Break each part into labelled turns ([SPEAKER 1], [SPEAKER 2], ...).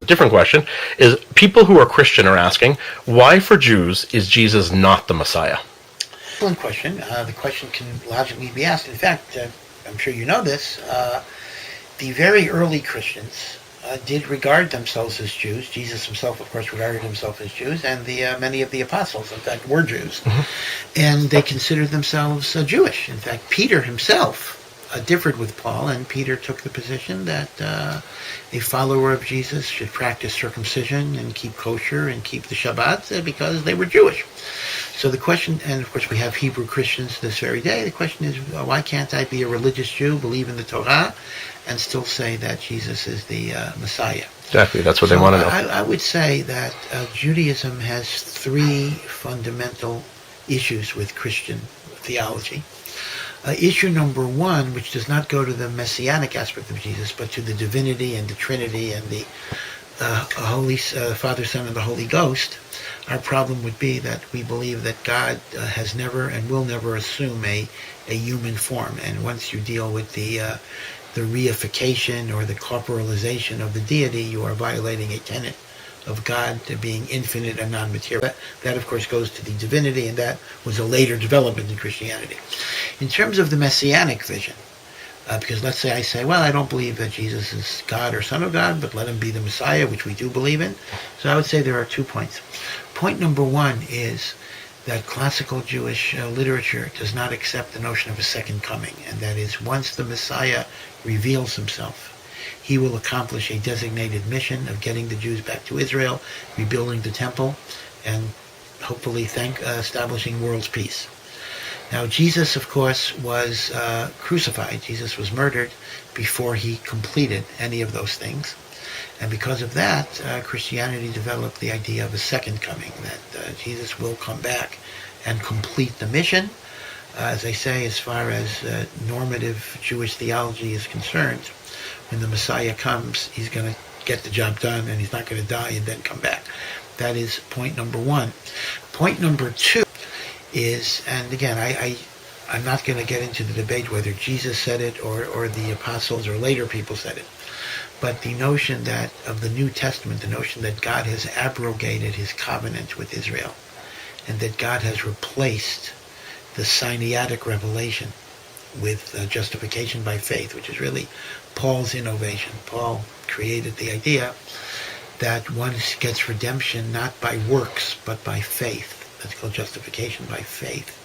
[SPEAKER 1] Different question is people who are Christian are asking, why for Jews is Jesus not the Messiah?
[SPEAKER 2] Excellent question. The question can logically be asked. In fact, I'm sure you know this, the very early Christians did regard themselves as Jews. Jesus himself, of course, regarded himself as Jews, and many of the apostles, in fact, were Jews. And they considered themselves Jewish. In fact, Peter himself differed with Paul, and Peter took the position that a follower of Jesus should practice circumcision and keep kosher and keep the Shabbat because they were Jewish. So the question, and of course we have Hebrew Christians this very day, the question is, why can't I be a religious Jew, believe in the Torah, and still say that Jesus is the Messiah?
[SPEAKER 1] Exactly, that's what they want to know.
[SPEAKER 2] I would say that Judaism has three fundamental issues with Christian theology. Issue number one, which does not go to the messianic aspect of Jesus, but to the divinity and the Trinity and the Holy Father, Son, and the Holy Ghost. Our problem would be that we believe that God has never and will never assume a human form. And once you deal with the reification or the corporalization of the deity, you are violating a tenet of God to being infinite and non-material. That, of course, goes to the divinity, and that was a later development in Christianity. In terms of the messianic vision, because let's say I say, well, I don't believe that Jesus is God or Son of God, but let him be the Messiah, which we do believe in. So I would say there are 2 points. Point number one is that classical Jewish literature does not accept the notion of a second coming, and that is once the Messiah reveals himself, he will accomplish a designated mission of getting the Jews back to Israel, rebuilding the temple, and hopefully establishing world peace. Now, Jesus, of course, was crucified. Jesus was murdered before he completed any of those things. And because of that, Christianity developed the idea of a second coming, that Jesus will come back and complete the mission. As I say, as far as normative Jewish theology is concerned, when the Messiah comes, he's going to get the job done, and he's not going to die and then come back. That is point number one. Point number two is, and again, I'm not going to get into the debate whether Jesus said it or the apostles or later people said it, but the notion that of the New Testament, the notion that God has abrogated his covenant with Israel, and that God has replaced the Sinaitic revelation with justification by faith, which is really Paul's innovation. Paul created the idea that one gets redemption not by works, but by faith. That's called justification by faith.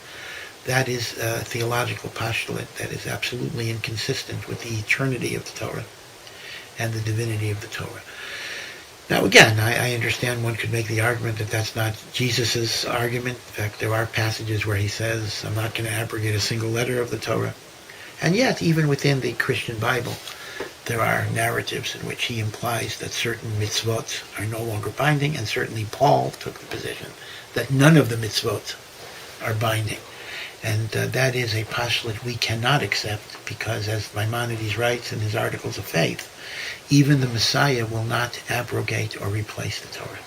[SPEAKER 2] That is a theological postulate that is absolutely inconsistent with the eternity of the Torah and the divinity of the Torah. Now, again, I understand one could make the argument that that's not Jesus' argument. In fact, there are passages where he says, I'm not going to abrogate a single letter of the Torah. And yet, even within the Christian Bible, there are narratives in which he implies that certain mitzvot are no longer binding, and certainly Paul took the position that none of the mitzvot are binding. And that is a postulate we cannot accept because, as Maimonides writes in his Articles of Faith, even the Messiah will not abrogate or replace the Torah.